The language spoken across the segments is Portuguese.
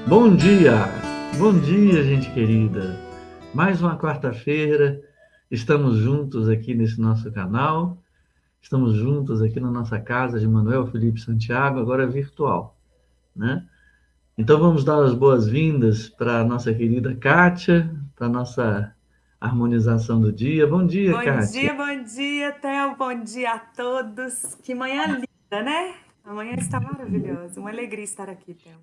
Bom dia, gente querida. Mais uma quarta-feira, estamos juntos aqui nesse nosso canal, estamos juntos aqui na nossa casa de Manuel Felipe Santiago, agora virtual, né? Então vamos dar as boas-vindas para a nossa querida Kátia, para a nossa harmonização do dia. Bom dia, Kátia. Bom dia, Theo. Bom dia a todos. Que manhã linda, né? Amanhã está maravilhosa. Uma alegria estar aqui, Theo.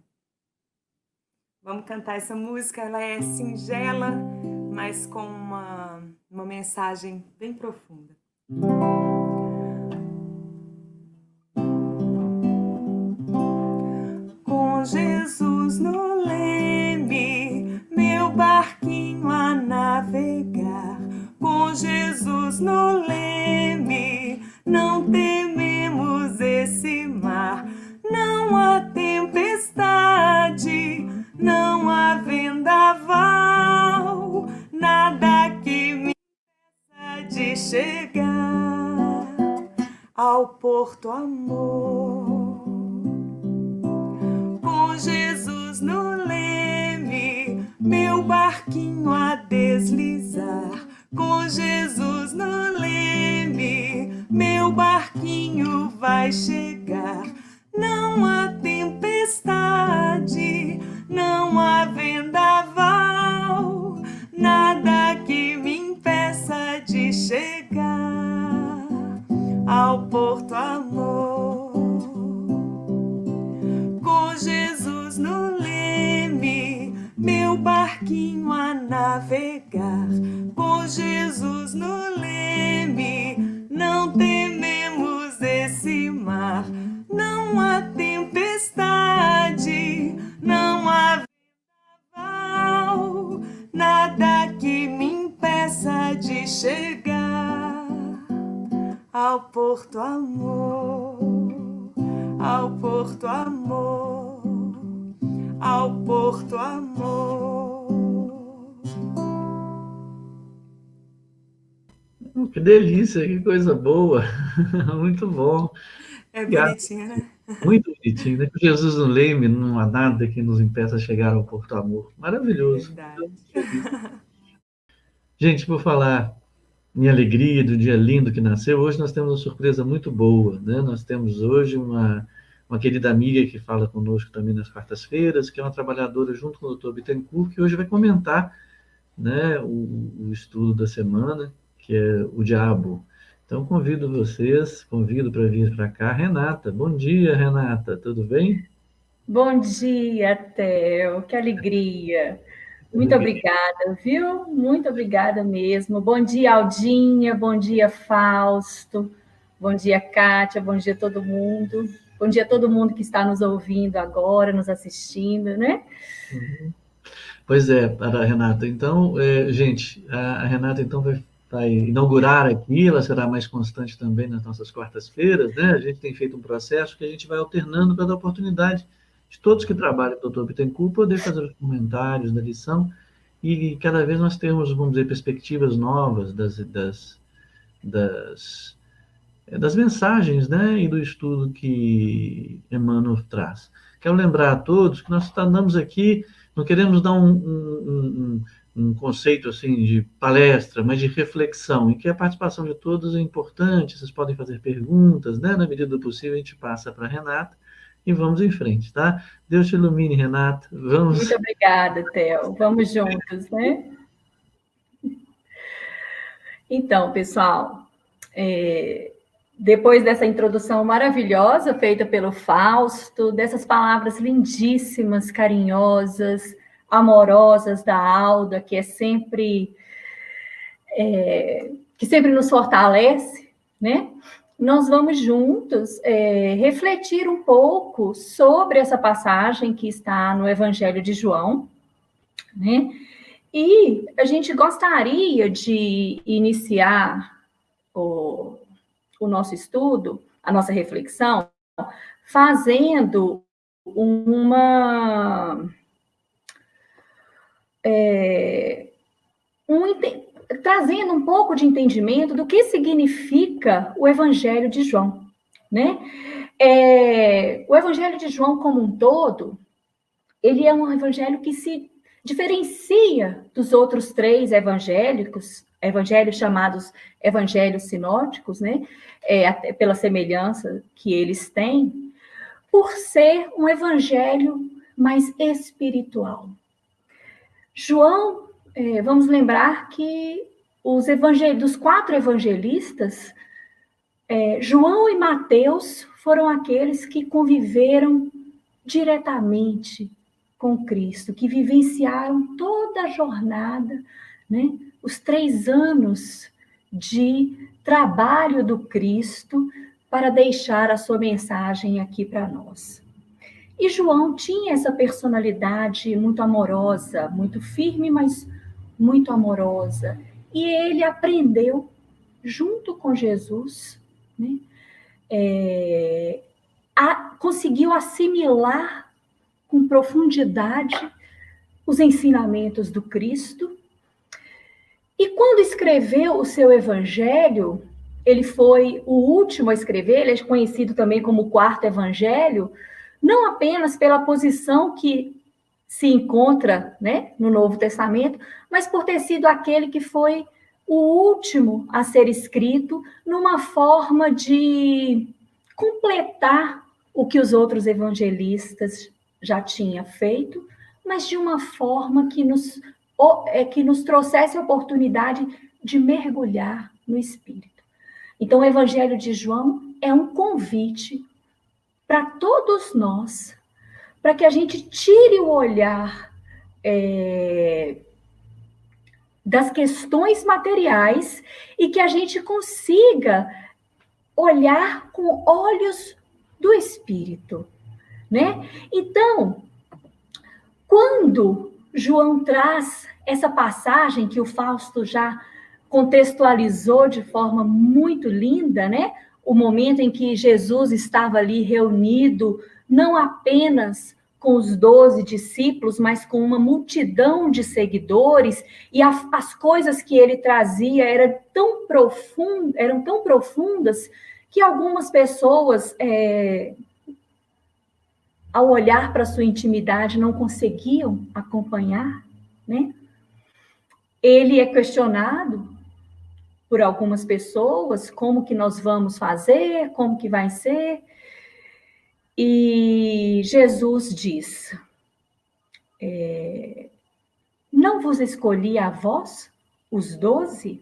Vamos cantar essa música. Ela é singela, mas com uma mensagem bem profunda. Com Jesus no leme, meu barquinho a navegar. Com Jesus no leme, não tememos esse mar. Não há tempestade, não há vendaval, nada que me impeça de chegar ao porto amor. Com Jesus no leme, meu barquinho a deslizar. Com Jesus no leme, meu barquinho vai chegar. Não há tempestade, não há vendaval, nada que me impeça de chegar ao porto amor. Com Jesus no leme, meu barquinho a navegar. Com Jesus no leme, não tememos esse mar. Não há tempestade, não há vendaval, nada que me impeça de chegar ao porto amor, ao porto amor, ao porto amor. Que delícia, que coisa boa. Muito bom. É Obrigado. bonitinha, né? Muito bonitinho, né? Com Jesus no leme, não há nada que nos impeça de chegar ao Porto Amor. Maravilhoso. Estou Verdade. muito feliz. Gente, por falar em alegria do dia lindo que nasceu, hoje nós temos uma surpresa muito boa, né? Nós temos hoje uma querida amiga que fala conosco também nas quartas-feiras, que é uma trabalhadora junto com o Dr. Bittencourt, que hoje vai comentar, né, o estudo da semana, que é o diabo. Então, convido vocês, convido para vir para cá, Renata. Bom dia, Renata, tudo bem? Bom dia, Theo, que alegria. Muito Alegria. obrigada, viu? Muito obrigada mesmo. Bom dia, Aldinha, bom dia, Fausto, bom dia, Kátia, bom dia todo mundo. Bom dia a todo mundo que está nos ouvindo agora, nos assistindo, né? Pois é, para a Renata. Então, gente, a Renata então vai inaugurar aqui, ela será mais constante também nas nossas quartas-feiras, né? A gente tem feito um processo que a gente vai alternando para dar oportunidade de todos que trabalham com o Dr. Bittencourt poder fazer os comentários da lição e cada vez nós temos, vamos dizer, perspectivas novas das, das mensagens, né? E do estudo que Emmanuel traz. Quero lembrar a todos que nós estamos aqui, não queremos dar um conceito assim de palestra, mas de reflexão, em que a participação de todos é importante, vocês podem fazer perguntas, né? Na medida do possível, a gente passa para a Renata e vamos em frente, tá? Deus te ilumine, Renata. Muito Vamos. obrigada, Theo. Vamos juntos, né? Então, pessoal, depois dessa introdução maravilhosa feita pelo Fausto, dessas palavras lindíssimas, carinhosas, amorosas da Alda, que sempre nos fortalece, né? Nós vamos juntos refletir um pouco sobre essa passagem que está no Evangelho de João, né? E a gente gostaria de iniciar o nosso estudo, a nossa reflexão, fazendo trazendo um pouco de entendimento do que significa o Evangelho de João, né? O Evangelho de João como um todo, ele é um evangelho que se diferencia dos outros 3 evangelhos chamados evangelhos sinóticos, né? Até pela semelhança que eles têm, por ser um evangelho mais espiritual. João, vamos lembrar que dos 4 evangelistas, João e Mateus foram aqueles que conviveram diretamente com Cristo, que vivenciaram toda a jornada, né? Os 3 anos de trabalho do Cristo para deixar a sua mensagem aqui para nós. E João tinha essa personalidade muito amorosa, muito firme, mas muito amorosa. E ele aprendeu, junto com Jesus, né, conseguiu assimilar com profundidade os ensinamentos do Cristo. E quando escreveu o seu evangelho, ele foi o último a escrever, ele é conhecido também como o 4º evangelho, não apenas pela posição que se encontra, né, no Novo Testamento, mas por ter sido aquele que foi o último a ser escrito numa forma de completar o que os outros evangelistas já tinham feito, mas de uma forma que nos trouxesse a oportunidade de mergulhar no Espírito. Então, o Evangelho de João é um convite para todos nós, para que a gente tire o olhar das questões materiais e que a gente consiga olhar com olhos do Espírito, né? Então, quando João traz essa passagem que o Fausto já contextualizou de forma muito linda, né? O momento em que Jesus estava ali reunido, não apenas com os 12 discípulos, mas com uma multidão de seguidores, e as coisas que ele trazia eram tão profundas que algumas pessoas, ao olhar para a sua intimidade, não conseguiam acompanhar, né? Ele é questionado por algumas pessoas, como que nós vamos fazer, como que vai ser. E Jesus diz, não vos escolhi a vós, os 12,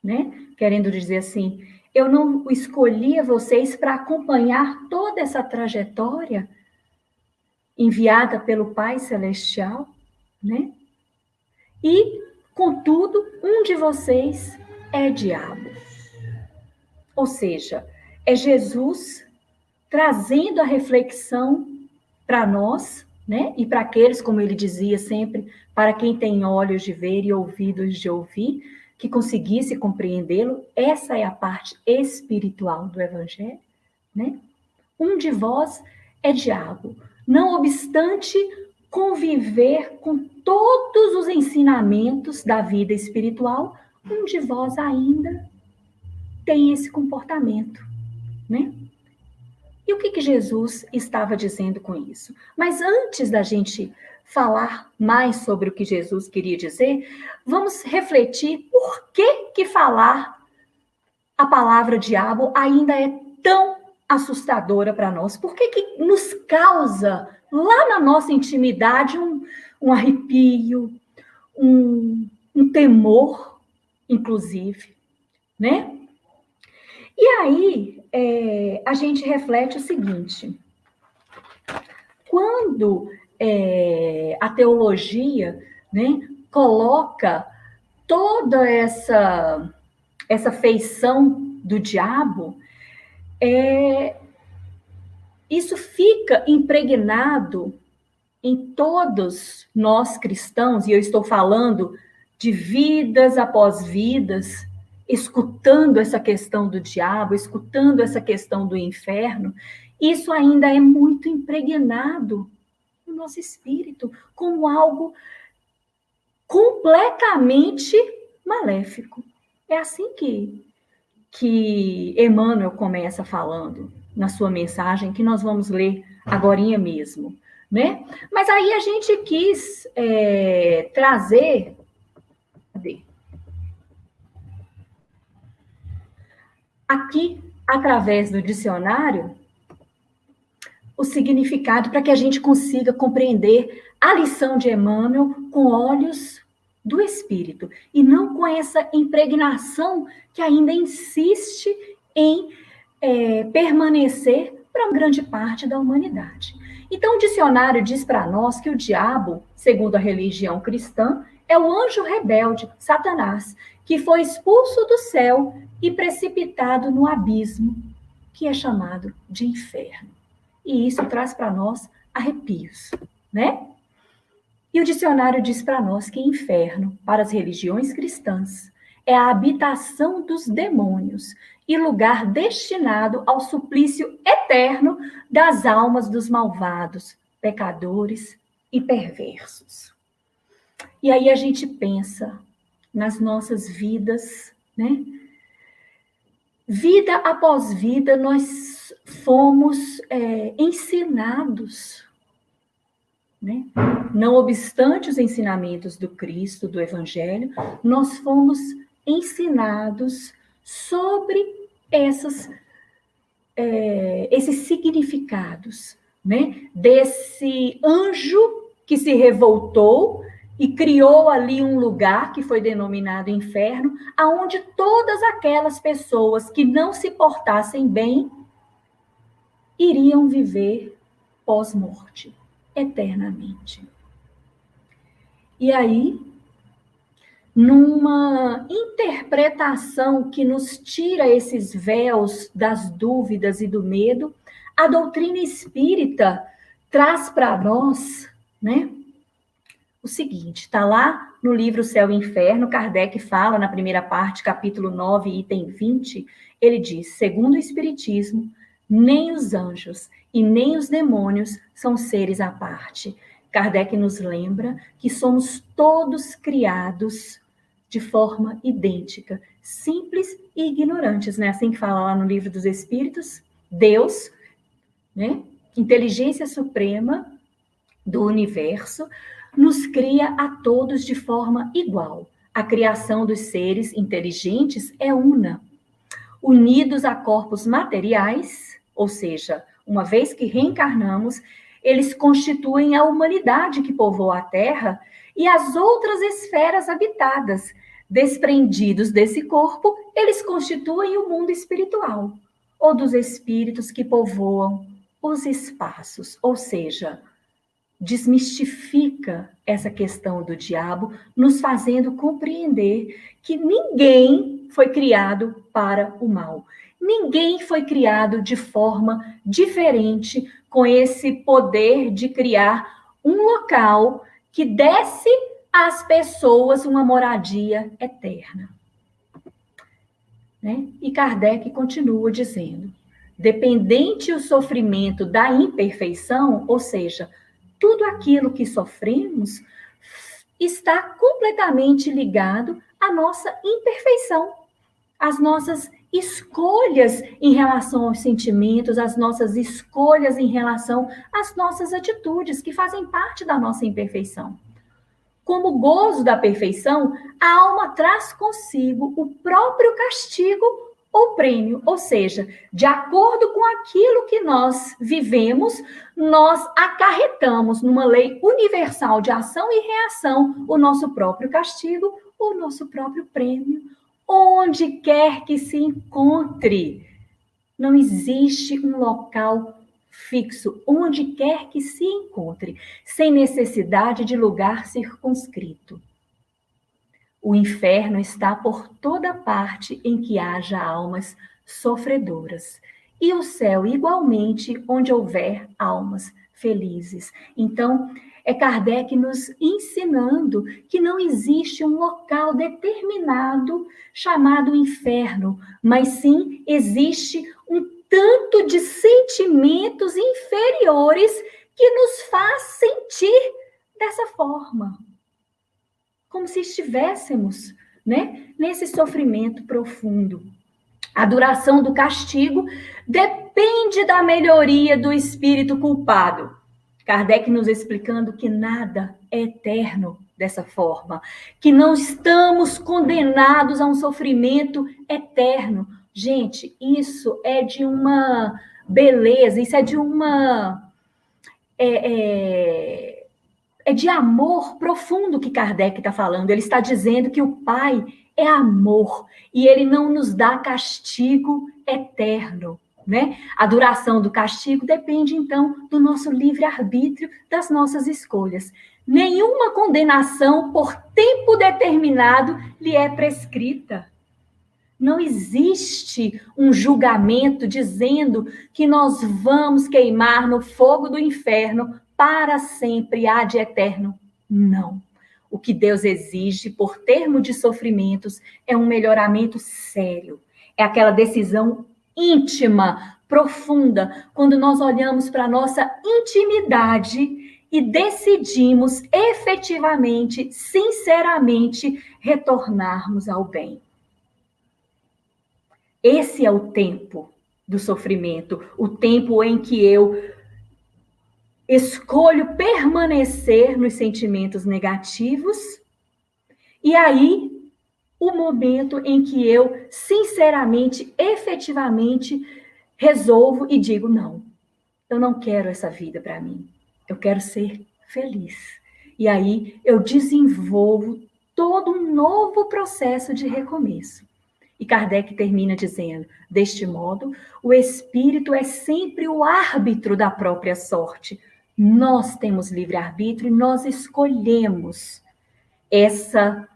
né? Querendo dizer assim, eu não escolhi a vocês para acompanhar toda essa trajetória enviada pelo Pai Celestial, né? E, contudo, um de vocês é diabo. Ou seja, é Jesus trazendo a reflexão para nós, né? E para aqueles, como ele dizia sempre, para quem tem olhos de ver e ouvidos de ouvir, que conseguisse compreendê-lo. Essa é a parte espiritual do Evangelho, né? Um de vós é diabo. Não obstante conviver com todos os ensinamentos da vida espiritual, um de vós ainda tem esse comportamento, né? E o que Jesus estava dizendo com isso? Mas antes da gente falar mais sobre o que Jesus queria dizer, vamos refletir por que falar a palavra diabo ainda é tão assustadora para nós. Por que nos causa, lá na nossa intimidade, um arrepio, um temor, inclusive, né? E aí, a gente reflete o seguinte, quando a teologia, né, coloca toda essa feição do diabo, isso fica impregnado em todos nós cristãos, e eu estou falando de vidas após vidas, escutando essa questão do diabo, escutando essa questão do inferno, isso ainda é muito impregnado no nosso espírito, como algo completamente maléfico. É assim que Emmanuel começa falando na sua mensagem, que nós vamos ler agorinha mesmo, né? Mas aí a gente quis trazer... Cadê? Aqui, através do dicionário, o significado para que a gente consiga compreender a lição de Emmanuel com olhos do Espírito, e não com essa impregnação que ainda insiste em permanecer para uma grande parte da humanidade. Então, o dicionário diz para nós que o diabo, segundo a religião cristã, é o anjo rebelde, Satanás, que foi expulso do céu e precipitado no abismo, que é chamado de inferno. E isso traz para nós arrepios, né? E o dicionário diz para nós que inferno, para as religiões cristãs, é a habitação dos demônios e lugar destinado ao suplício eterno das almas dos malvados, pecadores e perversos. E aí a gente pensa nas nossas vidas, né? Vida após vida, nós fomos ensinados, né? Não obstante os ensinamentos do Cristo, do Evangelho, nós fomos ensinados sobre esses significados, né? Desse anjo que se revoltou e criou ali um lugar que foi denominado inferno, aonde todas aquelas pessoas que não se portassem bem iriam viver pós-morte, eternamente. E aí, numa interpretação que nos tira esses véus das dúvidas e do medo, a doutrina espírita traz para nós, né, o seguinte, está lá no livro Céu e Inferno, Kardec fala na primeira parte, capítulo 9, item 20, ele diz, segundo o Espiritismo, nem os anjos e nem os demônios são seres à parte. Kardec nos lembra que somos todos criados de forma idêntica, simples e ignorantes, né? Assim que fala lá no livro dos Espíritos, Deus, né? Inteligência suprema do universo, nos cria a todos de forma igual. A criação dos seres inteligentes é una. Unidos a corpos materiais, ou seja, uma vez que reencarnamos, eles constituem a humanidade que povoa a Terra e as outras esferas habitadas. Desprendidos desse corpo, eles constituem o mundo espiritual, ou dos espíritos que povoam os espaços, ou seja, desmistifica essa questão do diabo, nos fazendo compreender que ninguém foi criado para o mal. Ninguém foi criado de forma diferente, com esse poder de criar um local que desse às pessoas uma moradia eterna. Né? E Kardec continua dizendo, dependente o sofrimento da imperfeição, ou seja, tudo aquilo que sofremos está completamente ligado à nossa imperfeição, às nossas escolhas em relação aos sentimentos, às nossas escolhas em relação às nossas atitudes, que fazem parte da nossa imperfeição. Como gozo da perfeição, a alma traz consigo o próprio castigo ou prêmio, ou seja, de acordo com aquilo que nós vivemos, nós acarretamos numa lei universal de ação e reação o nosso próprio castigo, o nosso próprio prêmio, onde quer que se encontre. Não existe um local fixo, onde quer que se encontre, sem necessidade de lugar circunscrito. O inferno está por toda parte em que haja almas sofredoras, e o céu igualmente onde houver almas felizes. Então, é Kardec nos ensinando que não existe um local determinado chamado inferno, mas sim existe um tanto de sentimentos inferiores que nos faz sentir dessa forma. Como se estivéssemos, né, nesse sofrimento profundo. A duração do castigo depende da melhoria do espírito culpado. Kardec nos explicando que nada é eterno dessa forma, que não estamos condenados a um sofrimento eterno. Gente, isso é de uma beleza, isso é de uma... É de amor profundo que Kardec está falando. Ele está dizendo que o Pai é amor e ele não nos dá castigo eterno, né? A duração do castigo depende, então, do nosso livre-arbítrio, das nossas escolhas. Nenhuma condenação por tempo determinado lhe é prescrita. Não existe um julgamento dizendo que nós vamos queimar no fogo do inferno para sempre, há de eterno. Não. O que Deus exige por termo de sofrimentos é um melhoramento sério. É aquela decisão íntima, profunda, quando nós olhamos para a nossa intimidade e decidimos efetivamente, sinceramente, retornarmos ao bem. Esse é o tempo do sofrimento, o tempo em que eu escolho permanecer nos sentimentos negativos, e aí o momento em que eu, sinceramente, efetivamente, resolvo e digo, não, eu não quero essa vida para mim, eu quero ser feliz. E aí eu desenvolvo todo um novo processo de recomeço. E Kardec termina dizendo, deste modo, o espírito é sempre o árbitro da própria sorte. Nós temos livre-arbítrio e nós escolhemos essa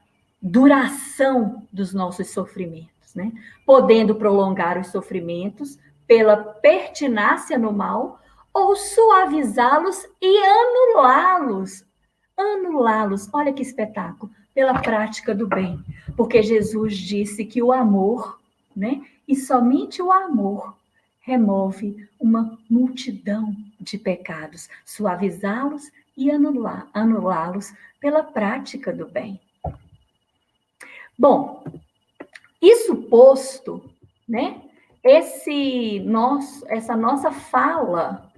duração dos nossos sofrimentos, né? Podendo prolongar os sofrimentos pela pertinácia no mal ou suavizá-los e anulá-los. Anulá-los, olha que espetáculo, pela prática do bem. Porque Jesus disse que o amor, né? E somente o amor remove uma multidão de pecados, suavizá-los e anulá-los pela prática do bem. Bom, isso posto, né? Essa nossa fala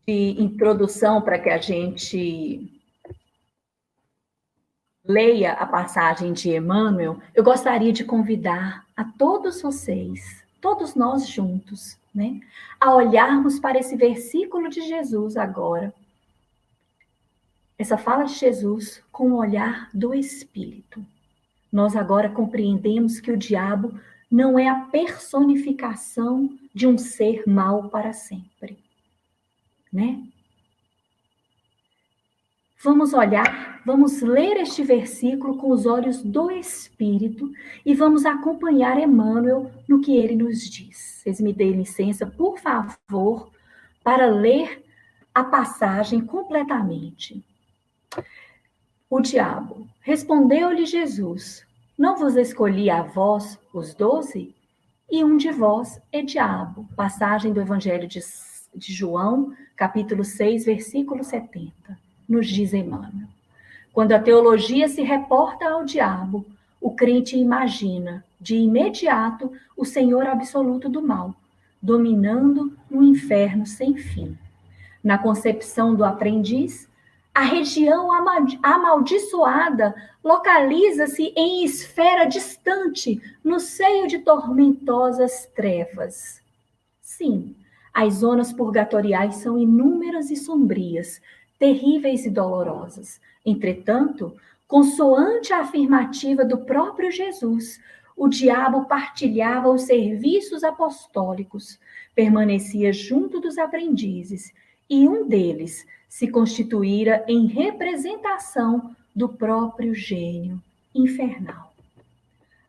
de introdução para que a gente leia a passagem de Emmanuel, eu gostaria de convidar a todos vocês, todos nós juntos, né, a olharmos para esse versículo de Jesus agora, essa fala de Jesus com o olhar do Espírito. Nós agora compreendemos que o diabo não é a personificação de um ser mau para sempre, né? Vamos olhar, vamos ler este versículo com os olhos do Espírito e vamos acompanhar Emmanuel no que ele nos diz. Vocês me deem licença, por favor, para ler a passagem completamente. O diabo, respondeu-lhe Jesus, não vos escolhi a vós, os 12? E um de vós é diabo. Passagem do Evangelho de João, capítulo 6, versículo 70. Nos diz Emmanuel. Quando a teologia se reporta ao diabo, o crente imagina, de imediato, o Senhor absoluto do mal, dominando no inferno sem fim. Na concepção do aprendiz, a região amaldiçoada localiza-se em esfera distante, no seio de tormentosas trevas. Sim, as zonas purgatoriais são inúmeras e sombrias, terríveis e dolorosas. Entretanto, consoante a afirmativa do próprio Jesus, o diabo partilhava os serviços apostólicos, permanecia junto dos aprendizes, e um deles se constituíra em representação do próprio gênio infernal.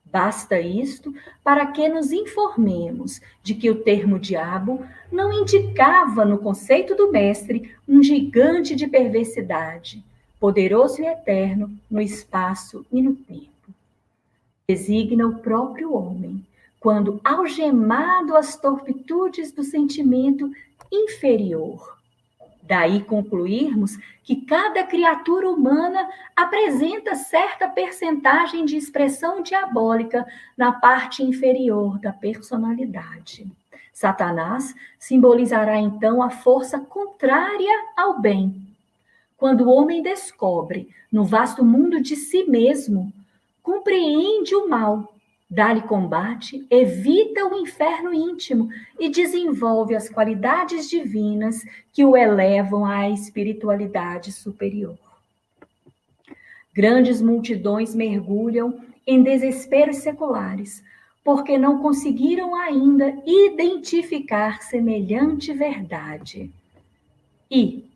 Basta isto para que nos informemos de que o termo diabo não indicava no conceito do mestre um gigante de perversidade, poderoso e eterno no espaço e no tempo. Designa o próprio homem, quando algemado às torpitudes do sentimento inferior. Daí concluirmos que cada criatura humana apresenta certa percentagem de expressão diabólica na parte inferior da personalidade. Satanás simbolizará então a força contrária ao bem. Quando o homem descobre, no vasto mundo de si mesmo, compreende o mal, dá-lhe combate, evita o inferno íntimo e desenvolve as qualidades divinas que o elevam à espiritualidade superior. Grandes multidões mergulham em desesperos seculares, porque não conseguiram ainda identificar semelhante verdade. E,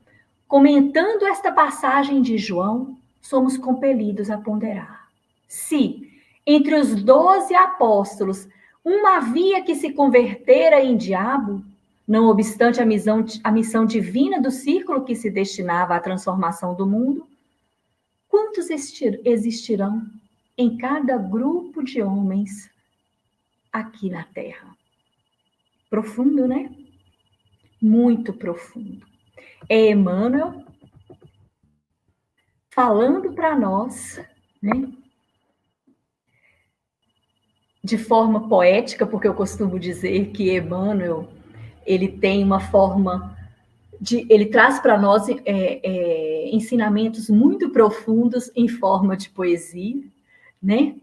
comentando esta passagem de João, somos compelidos a ponderar. Se, entre os 12 apóstolos, uma havia que se convertera em diabo, não obstante a missão divina do círculo que se destinava à transformação do mundo, quantos existirão em cada grupo de homens aqui na Terra? Profundo, né? Muito profundo. É Emmanuel falando para nós, né? De forma poética, porque eu costumo dizer que Emmanuel, ele tem uma forma ele traz para nós ensinamentos muito profundos em forma de poesia, né?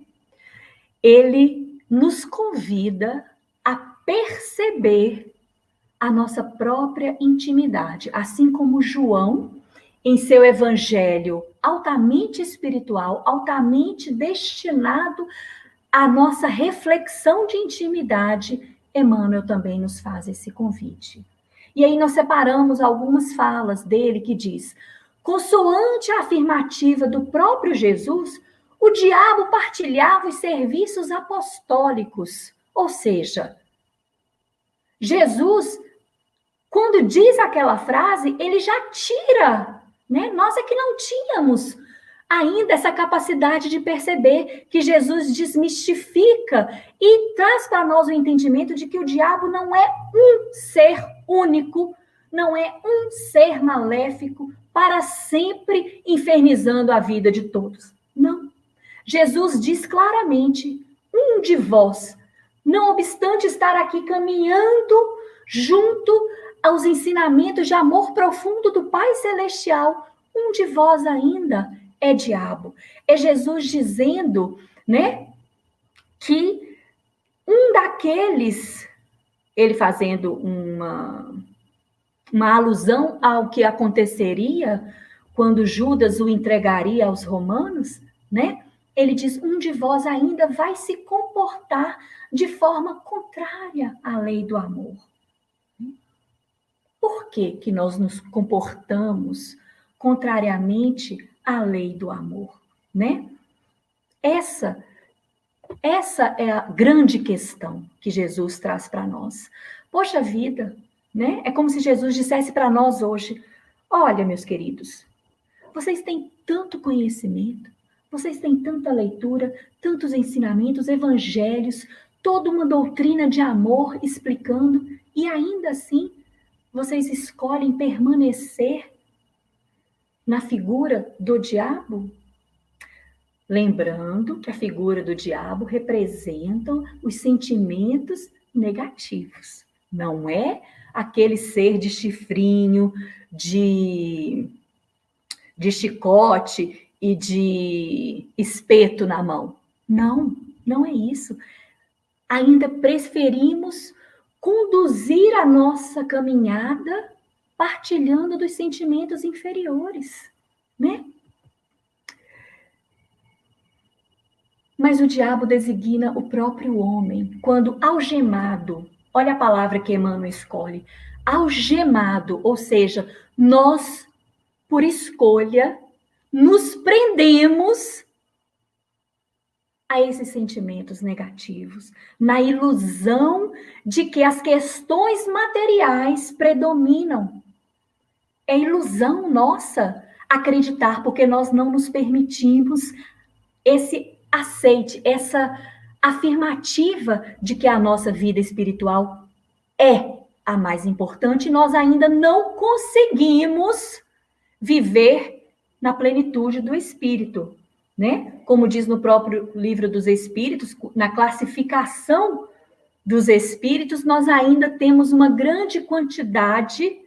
Ele nos convida a perceber a nossa própria intimidade, assim como João, em seu evangelho altamente espiritual, altamente destinado à nossa reflexão de intimidade, Emmanuel também nos faz esse convite. E aí nós separamos algumas falas dele que diz: consoante a afirmativa do próprio Jesus, o diabo partilhava os serviços apostólicos. Ou seja, Jesus, quando diz aquela frase, ele já tira, né? Nós é que não tínhamos ainda essa capacidade de perceber que Jesus desmistifica e traz para nós o entendimento de que o diabo não é um ser único, não é um ser maléfico para sempre infernizando a vida de todos. Não. Jesus diz claramente: um de vós, não obstante estar aqui caminhando junto aos ensinamentos de amor profundo do Pai Celestial, um de vós ainda é diabo. É Jesus dizendo, né, que um daqueles, ele fazendo uma alusão ao que aconteceria quando Judas o entregaria aos romanos, né? Ele diz: um de vós ainda vai se comportar de forma contrária à lei do amor. Por que nós nos comportamos contrariamente à lei do amor, né? Essa é a grande questão que Jesus traz para nós. Poxa vida, né? É como se Jesus dissesse para nós hoje: olha, meus queridos, vocês têm tanto conhecimento, vocês têm tanta leitura, tantos ensinamentos, evangelhos, toda uma doutrina de amor explicando, e ainda assim vocês escolhem permanecer na figura do diabo? Lembrando que a figura do diabo representa os sentimentos negativos. Não é aquele ser de chifrinho, de chicote e de espeto na mão. Não, não é isso. Ainda preferimos conduzir a nossa caminhada partilhando dos sentimentos inferiores, né? Mas o diabo designa o próprio homem quando algemado, olha a palavra que Emmanuel escolhe, algemado, ou seja, nós, por escolha, nos prendemos a esses sentimentos negativos, na ilusão de que as questões materiais predominam. É ilusão nossa acreditar, porque nós não nos permitimos esse aceite, essa afirmativa de que a nossa vida espiritual é a mais importante, e nós ainda não conseguimos viver na plenitude do espírito, né? Como diz no próprio Livro dos Espíritos, na classificação dos espíritos, nós ainda temos uma grande quantidade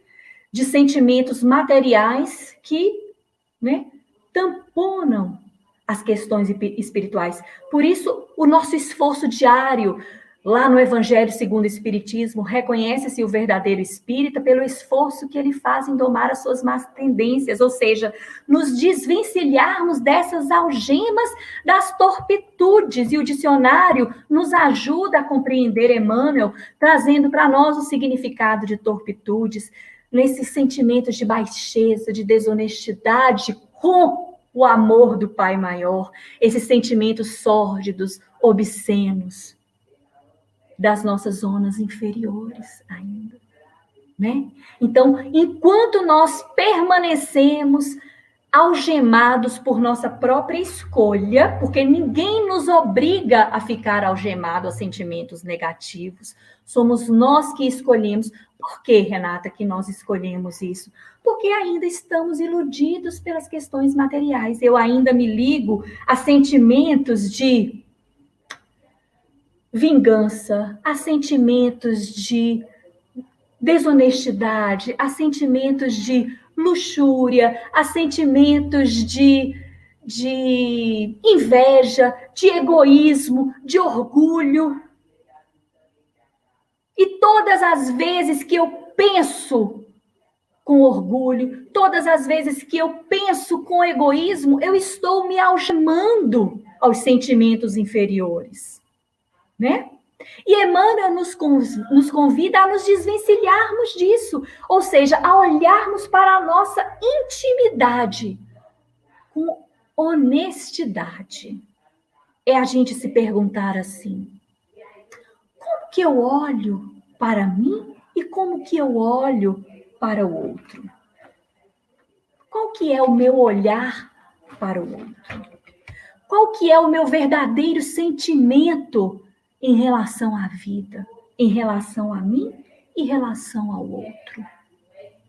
de sentimentos materiais que, né, tamponam as questões espirituais. Por isso, o nosso esforço diário, lá no Evangelho segundo o Espiritismo, reconhece-se o verdadeiro espírita pelo esforço que ele faz em domar as suas más tendências, ou seja, nos desvencilharmos dessas algemas das torpitudes. E o dicionário nos ajuda a compreender Emmanuel, trazendo para nós o significado de torpitudes, nesses sentimentos de baixeza, de desonestidade, com o amor do Pai Maior, esses sentimentos sórdidos, obscenos, das nossas zonas inferiores ainda, né? Então, enquanto nós permanecemos algemados por nossa própria escolha, porque ninguém nos obriga a ficar algemado a sentimentos negativos, somos nós que escolhemos. Por que, Renata, que nós escolhemos isso? Porque ainda estamos iludidos pelas questões materiais. Eu ainda me ligo a sentimentos de vingança, a sentimentos de desonestidade, a sentimentos de luxúria, a sentimentos de inveja, de egoísmo, de orgulho. E todas as vezes que eu penso com orgulho, todas as vezes que eu penso com egoísmo, eu estou me algemando aos sentimentos inferiores, né? E Emmanuel nos convida a nos desvencilharmos disso, ou seja, a olharmos para a nossa intimidade com honestidade. É a gente se perguntar assim: como que eu olho para mim e como que eu olho para o outro? Qual que é o meu olhar para o outro? Qual que é o meu verdadeiro sentimento em relação à vida, em relação a mim e em relação ao outro,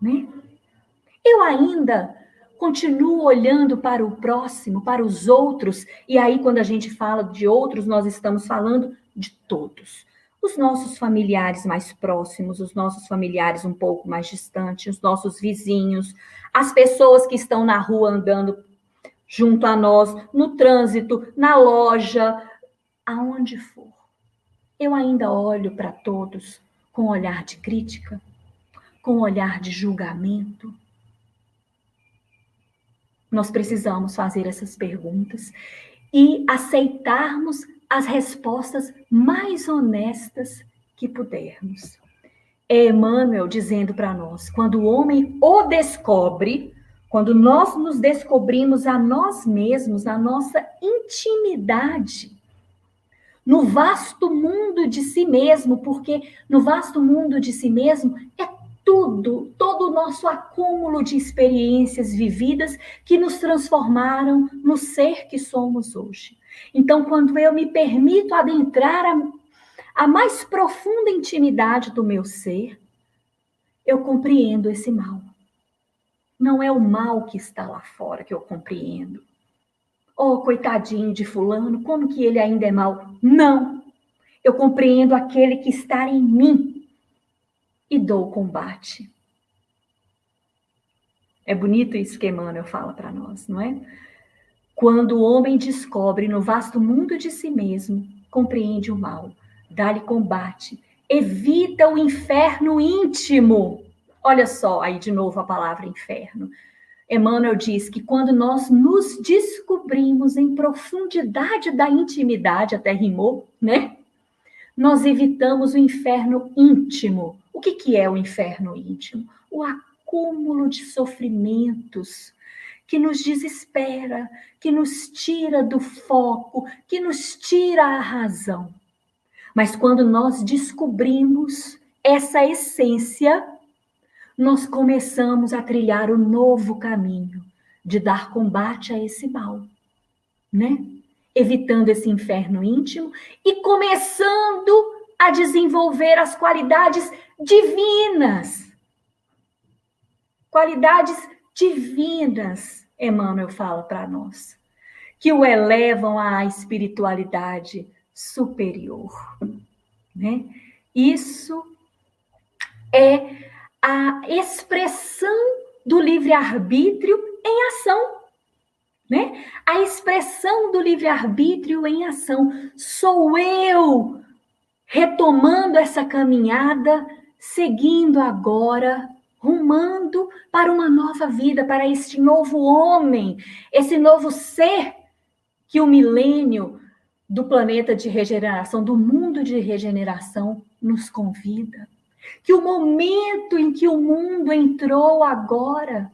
né? Eu ainda continuo olhando para o próximo, para os outros, e aí quando a gente fala de outros, nós estamos falando de todos. Os nossos familiares mais próximos, os nossos familiares um pouco mais distantes, os nossos vizinhos, as pessoas que estão na rua andando junto a nós, no trânsito, na loja, aonde for. Eu ainda olho para todos com olhar de crítica, com olhar de julgamento. Nós precisamos fazer essas perguntas e aceitarmos as respostas mais honestas que pudermos. É Emmanuel dizendo para nós, quando o homem o descobre, quando nós nos descobrimos a nós mesmos, a nossa intimidade, no vasto mundo de si mesmo, porque no vasto mundo de si mesmo é tudo, todo o nosso acúmulo de experiências vividas que nos transformaram no ser que somos hoje. Então, quando eu me permito adentrar a mais profunda intimidade do meu ser, eu compreendo esse mal. Não é o mal que está lá fora que eu compreendo. Oh, coitadinho de fulano, como que ele ainda é mau? Não, eu compreendo aquele que está em mim e dou combate. É bonito isso que Emmanuel fala para nós, não é? Quando o homem descobre no vasto mundo de si mesmo, compreende o mal, dá-lhe combate, evita o inferno íntimo. Olha só aí de novo a palavra inferno. Emmanuel diz que quando nós nos descobrimos em profundidade da intimidade, até rimou, né? Nós evitamos o inferno íntimo. O que é o inferno íntimo? O acúmulo de sofrimentos que nos desespera, que nos tira do foco, que nos tira a razão. Mas quando nós descobrimos essa essência, nós começamos a trilhar o novo caminho de dar combate a esse mal, né? Evitando esse inferno íntimo e começando a desenvolver as qualidades divinas. Qualidades divinas, Emmanuel fala para nós, que o elevam à espiritualidade superior. né? Isso é a expressão do livre-arbítrio em ação, né? A expressão do livre-arbítrio em ação. Sou eu retomando essa caminhada, seguindo agora, rumando para uma nova vida, para este novo homem, esse novo ser que o milênio do planeta de regeneração, do mundo de regeneração, nos convida. Que o momento em que o mundo entrou agora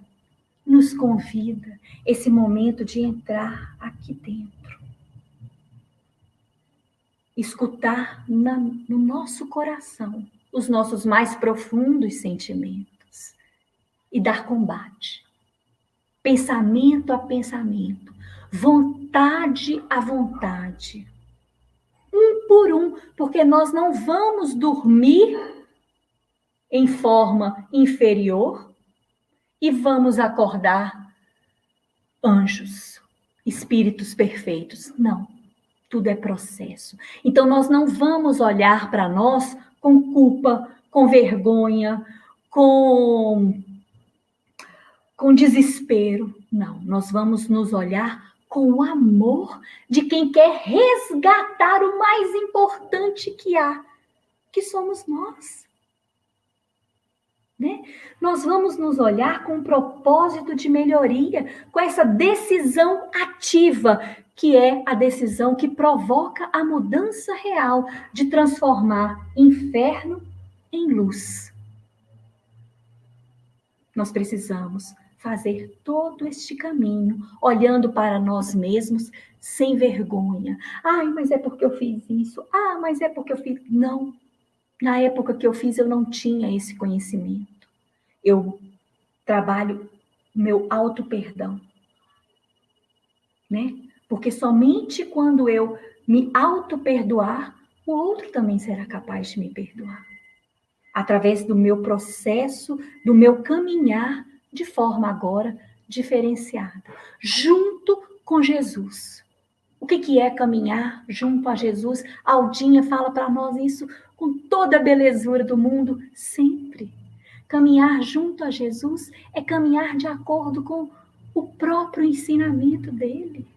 nos convida, esse momento de entrar aqui dentro. Escutar no nosso coração os nossos mais profundos sentimentos e dar combate. Pensamento a pensamento, vontade a vontade. Um por um, porque nós não vamos dormir em forma inferior e vamos acordar anjos, espíritos perfeitos. Não, tudo é processo. Então, nós não vamos olhar para nós com culpa, com vergonha, com desespero. Não, nós vamos nos olhar com o amor de quem quer resgatar o mais importante que há, que somos nós. Né? Nós vamos nos olhar com um propósito de melhoria, com essa decisão ativa, que é a decisão que provoca a mudança real de transformar inferno em luz. Nós precisamos fazer todo este caminho, olhando para nós mesmos, sem vergonha. Ai, mas é porque eu fiz isso. Ah, mas é porque eu fiz... Não. Na época que eu fiz, eu não tinha esse conhecimento. Eu trabalho meu auto-perdão, né? Porque somente quando eu me auto-perdoar, o outro também será capaz de me perdoar. Através do meu processo, do meu caminhar, de forma agora diferenciada, junto com Jesus. O que é caminhar junto a Jesus? A Aldinha fala para nós isso com toda a belezura do mundo, sempre. Caminhar junto a Jesus é caminhar de acordo com o próprio ensinamento dele.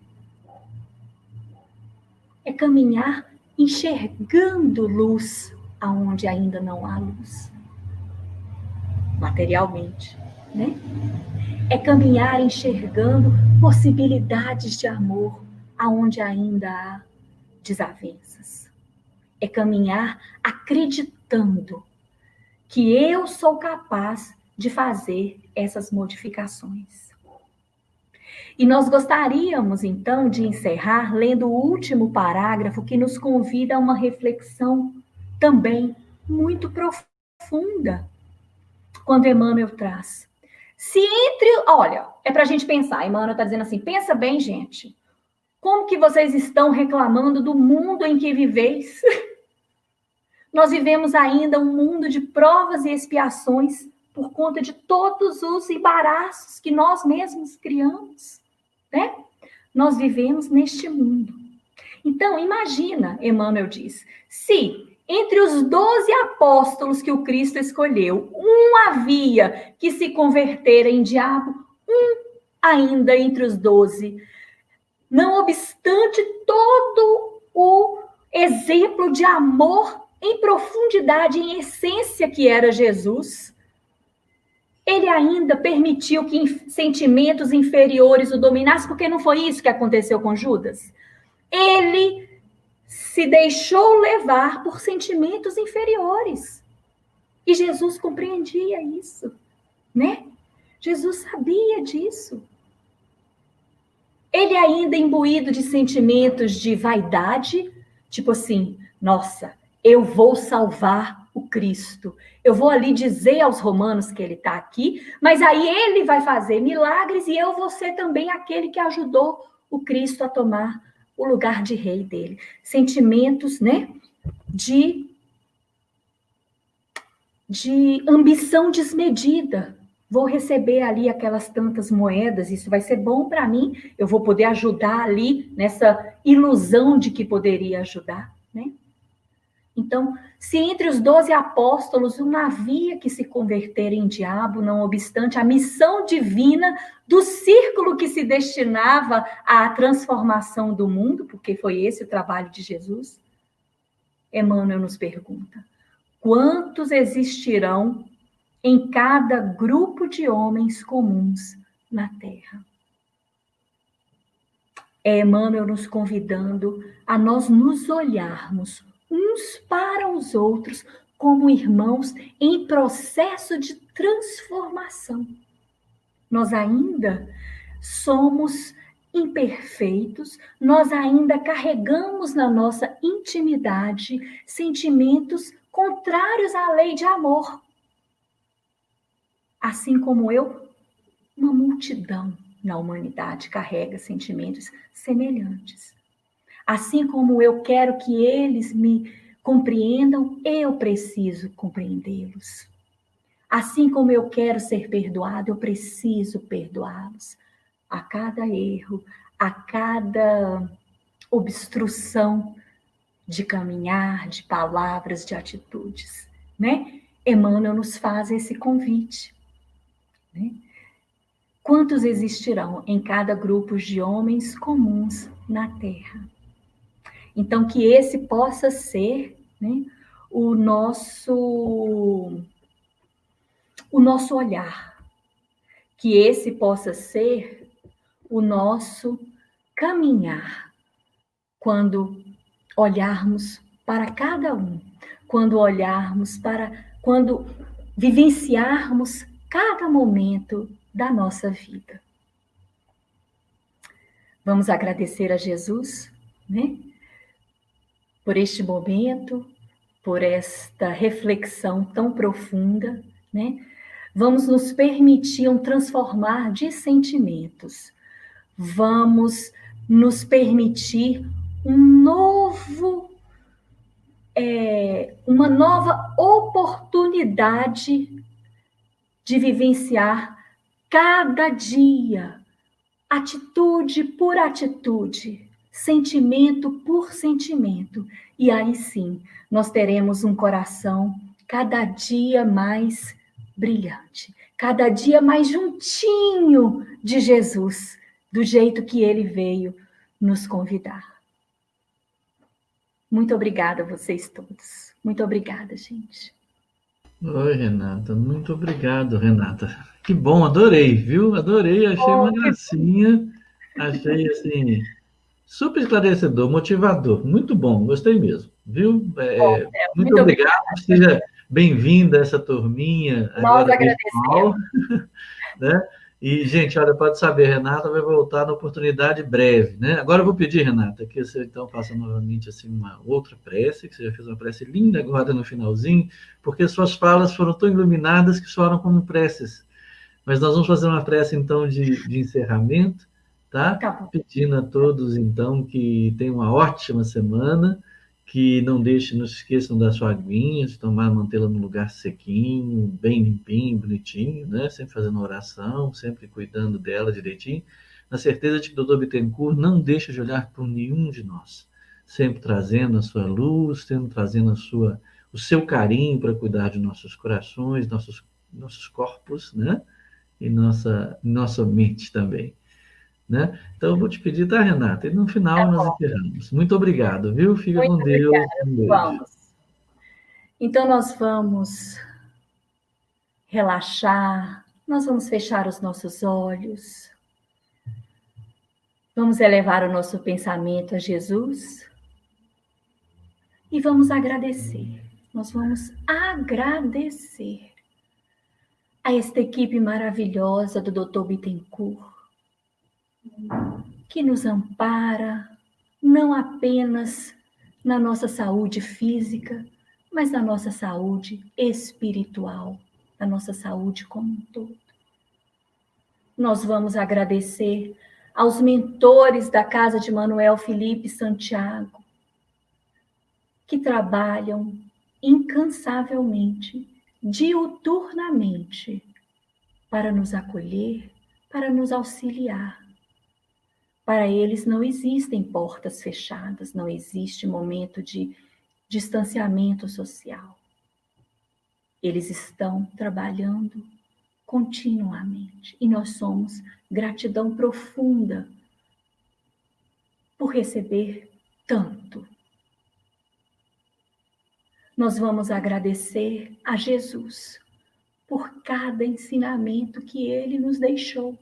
É caminhar enxergando luz aonde ainda não há luz. Materialmente, né? É caminhar enxergando possibilidades de amor aonde ainda há desavenças. É caminhar acreditando que eu sou capaz de fazer essas modificações. E nós gostaríamos, então, de encerrar lendo o último parágrafo que nos convida a uma reflexão também muito profunda, quando Emmanuel traz. Olha, é para a gente pensar, Emmanuel está dizendo assim, pensa bem, gente, como que vocês estão reclamando do mundo em que viveis? Nós vivemos ainda um mundo de provas e expiações por conta de todos os embaraços que nós mesmos criamos, né? Nós vivemos neste mundo. Então, imagina, Emmanuel diz, se entre os 12 apóstolos que o Cristo escolheu, um havia que se converter em diabo, um ainda entre os 12, não obstante todo o exemplo de amor em profundidade, em essência que era Jesus, ele ainda permitiu que sentimentos inferiores o dominassem, porque não foi isso que aconteceu com Judas. Ele se deixou levar por sentimentos inferiores. E Jesus compreendia isso, né? Jesus sabia disso. Ele ainda imbuído de sentimentos de vaidade, tipo assim, nossa, eu vou salvar o Cristo. Eu vou ali dizer aos romanos que ele está aqui, mas aí ele vai fazer milagres e eu vou ser também aquele que ajudou o Cristo a tomar o lugar de rei dele. Sentimentos, né, de ambição desmedida. Vou receber ali aquelas tantas moedas, isso vai ser bom para mim, eu vou poder ajudar ali nessa ilusão de que poderia ajudar, né? Então, se entre os 12 apóstolos não havia que se converter em diabo, não obstante a missão divina do círculo que se destinava à transformação do mundo, porque foi esse o trabalho de Jesus, Emmanuel nos pergunta: quantos existirão em cada grupo de homens comuns na Terra? É Emmanuel nos convidando a nós nos olharmos uns para os outros como irmãos em processo de transformação. Nós ainda somos imperfeitos, nós ainda carregamos na nossa intimidade sentimentos contrários à lei de amor. Assim como uma multidão na humanidade carrega sentimentos semelhantes. Assim como eu quero que eles me compreendam, eu preciso compreendê-los. Assim como eu quero ser perdoado, eu preciso perdoá-los. A cada erro, a cada obstrução de caminhar, de palavras, de atitudes, né? Emmanuel nos faz esse convite, né? Quantos existirão em cada grupo de homens comuns na Terra? Então, que esse possa ser, né, o nosso olhar, que esse possa ser o nosso caminhar, quando olharmos para cada um, quando vivenciarmos cada momento da nossa vida. Vamos agradecer a Jesus, né? Por este momento, por esta reflexão tão profunda, né? Vamos nos permitir transformar de sentimentos. Vamos nos permitir uma nova oportunidade de vivenciar cada dia, atitude por atitude, sentimento por sentimento. E aí sim, nós teremos um coração cada dia mais brilhante, cada dia mais juntinho de Jesus, do jeito que ele veio nos convidar. Muito obrigada a vocês todos. Muito obrigada, gente. Oi, Renata. Muito obrigado, Renata. Que bom, adorei, viu? Adorei, achei uma gracinha. Achei, assim, super esclarecedor, motivador. Muito bom, gostei mesmo, viu? Muito obrigado. Seja bem-vinda a essa turminha agora virtual, né? E, gente, olha, pode saber, Renata vai voltar na oportunidade breve, né? Agora eu vou pedir, Renata, que você então faça novamente assim uma outra prece, que você já fez uma prece linda agora no finalzinho, porque suas falas foram tão iluminadas que soaram como preces. Mas nós vamos fazer uma prece então de encerramento, tá? Pedindo a todos então que tenham uma ótima semana, que não se esqueçam da sua aguinha, de mantê-la num lugar sequinho, bem limpinho, bonitinho, né? Sempre fazendo oração, sempre cuidando dela direitinho, na certeza de que o Dr. Bittencourt não deixa de olhar por nenhum de nós, sempre trazendo a sua luz, sempre trazendo o seu carinho para cuidar de nossos corações, nossos corpos, né? E nossa mente também. Né? Então, eu vou te pedir, tá, Renata? E no final nós encerramos. Muito obrigado, viu? Fica com Deus. Vamos. Então, nós vamos relaxar, nós vamos fechar os nossos olhos, vamos elevar o nosso pensamento a Jesus e vamos agradecer. Nós vamos agradecer a esta equipe maravilhosa do Dr. Bittencourt, que nos ampara, não apenas na nossa saúde física, mas na nossa saúde espiritual, na nossa saúde como um todo. Nós vamos agradecer aos mentores da Casa de Manuel Felipe Santiago, que trabalham incansavelmente, diuturnamente, para nos acolher, para nos auxiliar. Para eles não existem portas fechadas, não existe momento de distanciamento social. Eles estão trabalhando continuamente e nós somos gratidão profunda por receber tanto. Nós vamos agradecer a Jesus por cada ensinamento que Ele nos deixou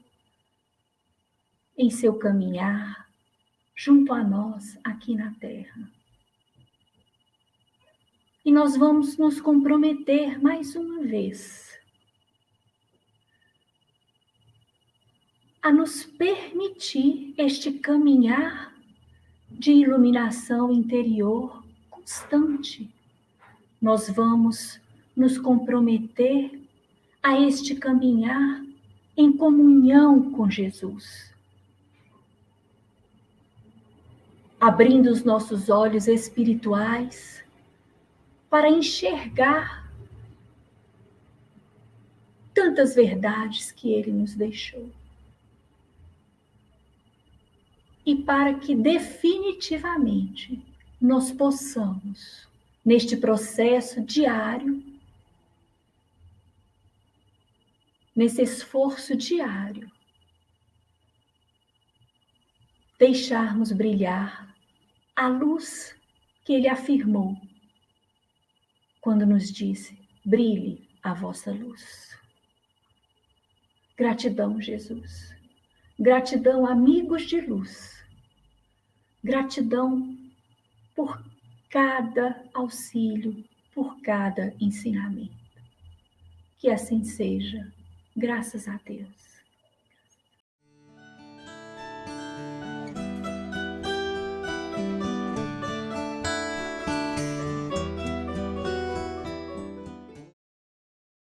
em seu caminhar junto a nós aqui na Terra. E nós vamos nos comprometer mais uma vez a nos permitir este caminhar de iluminação interior constante. Nós vamos nos comprometer a este caminhar em comunhão com Jesus, abrindo os nossos olhos espirituais para enxergar tantas verdades que Ele nos deixou. E para que definitivamente nós possamos, neste processo diário, nesse esforço diário, deixarmos brilhar a luz que Ele afirmou quando nos disse: brilhe a vossa luz. Gratidão, Jesus. Gratidão, amigos de luz. Gratidão por cada auxílio, por cada ensinamento. Que assim seja. Graças a Deus.